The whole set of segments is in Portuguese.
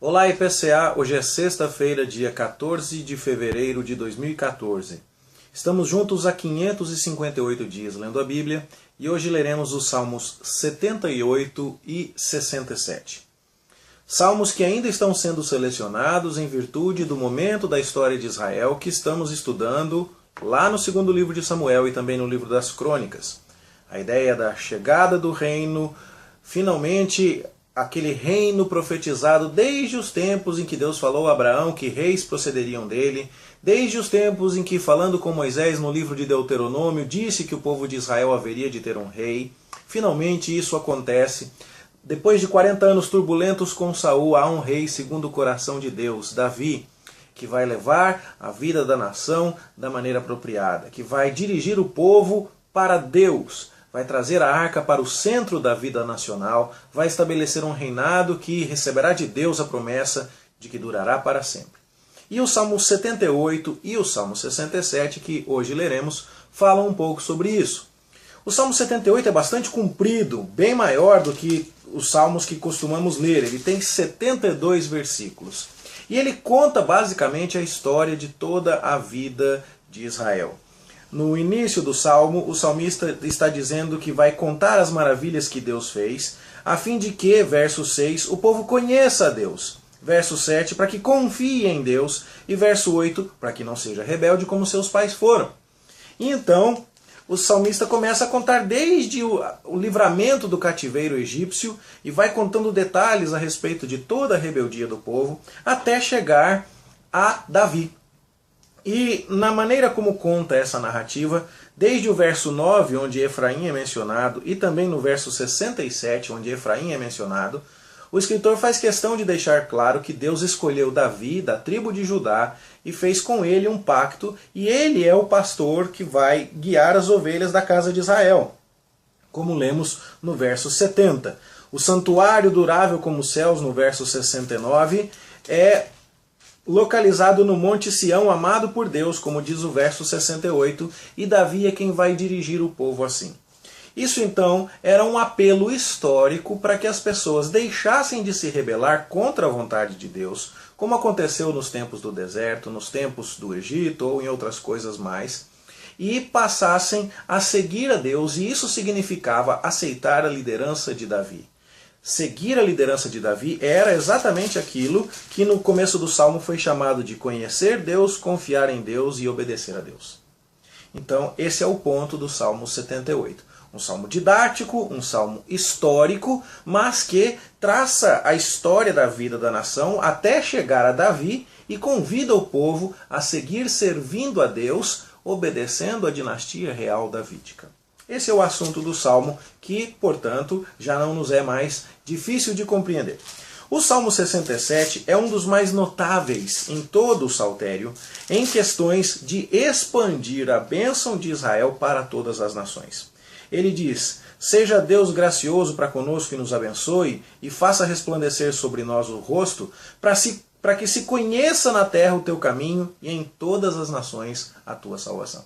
Olá IPCA, hoje é sexta-feira, dia 14 de fevereiro de 2014. Estamos juntos há 558 dias lendo a Bíblia e hoje leremos os Salmos 78 e 67. Salmos que ainda estão sendo selecionados em virtude do momento da história de Israel que estamos estudando lá no segundo livro de Samuel e também no livro das Crônicas. A ideia da chegada do reino, finalmente aquele reino profetizado desde os tempos em que Deus falou a Abraão que reis procederiam dele, desde os tempos em que, falando com Moisés no livro de Deuteronômio, disse que o povo de Israel haveria de ter um rei. Finalmente isso acontece. Depois de 40 anos turbulentos com Saul, há um rei segundo o coração de Deus, Davi, que vai levar a vida da nação da maneira apropriada, que vai dirigir o povo para Deus, vai trazer a arca para o centro da vida nacional, vai estabelecer um reinado que receberá de Deus a promessa de que durará para sempre. E o Salmo 78 e o Salmo 67, que hoje leremos, falam um pouco sobre isso. O Salmo 78 é bastante comprido, bem maior do que os salmos que costumamos ler. Ele tem 72 versículos. E ele conta basicamente a história de toda a vida de Israel. No início do salmo, o salmista está dizendo que vai contar as maravilhas que Deus fez, a fim de que, verso 6, o povo conheça a Deus. Verso 7, para que confie em Deus. E verso 8, para que não seja rebelde como seus pais foram. E então, o salmista começa a contar desde o livramento do cativeiro egípcio e vai contando detalhes a respeito de toda a rebeldia do povo, até chegar a Davi. E na maneira como conta essa narrativa, desde o verso 9, onde Efraim é mencionado, e também no verso 67, onde Efraim é mencionado, o escritor faz questão de deixar claro que Deus escolheu Davi, da tribo de Judá, e fez com ele um pacto, e ele é o pastor que vai guiar as ovelhas da casa de Israel, como lemos no verso 70. O santuário durável como os céus, no verso 69, é localizado no Monte Sião, amado por Deus, como diz o verso 68, e Davi é quem vai dirigir o povo assim. Isso então era um apelo histórico para que as pessoas deixassem de se rebelar contra a vontade de Deus, como aconteceu nos tempos do deserto, nos tempos do Egito ou em outras coisas mais, e passassem a seguir a Deus, e isso significava aceitar a liderança de Davi. Seguir a liderança de Davi era exatamente aquilo que no começo do Salmo foi chamado de conhecer Deus, confiar em Deus e obedecer a Deus. Então esse é o ponto do Salmo 78. Um salmo didático, um salmo histórico, mas que traça a história da vida da nação até chegar a Davi e convida o povo a seguir servindo a Deus, obedecendo a dinastia real davídica. Esse é o assunto do Salmo que, portanto, já não nos é mais difícil de compreender. O Salmo 67 é um dos mais notáveis em todo o Saltério em questões de expandir a bênção de Israel para todas as nações. Ele diz: seja Deus gracioso para conosco e nos abençoe e faça resplandecer sobre nós o rosto para que se conheça na terra o teu caminho e em todas as nações a tua salvação.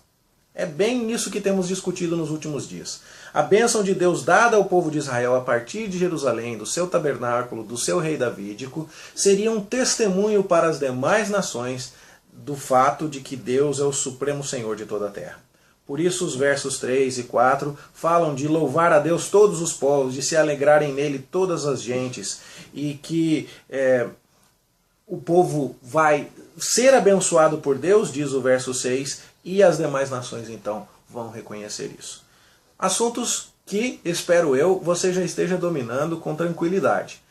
É bem nisso que temos discutido nos últimos dias. A bênção de Deus dada ao povo de Israel a partir de Jerusalém, do seu tabernáculo, do seu rei davídico, seria um testemunho para as demais nações do fato de que Deus é o supremo Senhor de toda a terra. Por isso os versos 3 e 4 falam de louvar a Deus todos os povos, de se alegrarem nele todas as gentes, e que o povo vai ser abençoado por Deus, diz o verso 6, e as demais nações então vão reconhecer isso. Assuntos que, espero eu, você já esteja dominando com tranquilidade.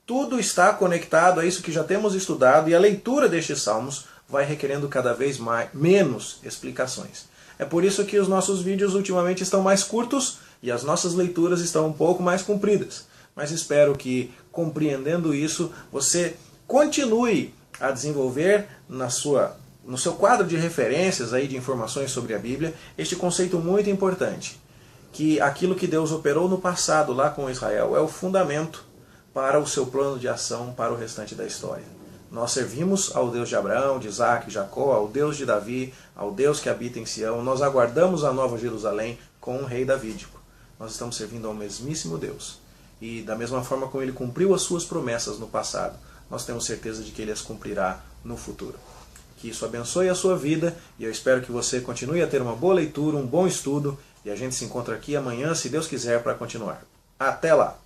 Tudo está conectado a isso que já temos estudado, e a leitura destes salmos vai requerendo cada vez menos explicações. É por isso que os nossos vídeos ultimamente estão mais curtos e as nossas leituras estão um pouco mais compridas. Mas espero que, compreendendo isso, você continue a desenvolver no seu quadro de referências aí de informações sobre a Bíblia este conceito muito importante, que aquilo que Deus operou no passado lá com Israel é o fundamento para o seu plano de ação para o restante da história. Nós servimos ao Deus de Abraão, de Isaac, de Jacó, ao Deus de Davi, ao Deus que habita em Sião. Nós aguardamos a nova Jerusalém com um rei davídico. Nós estamos servindo ao mesmíssimo Deus. E da mesma forma como ele cumpriu as suas promessas no passado, nós temos certeza de que Ele as cumprirá no futuro. Que isso abençoe a sua vida e eu espero que você continue a ter uma boa leitura, um bom estudo e a gente se encontra aqui amanhã, se Deus quiser, para continuar. Até lá!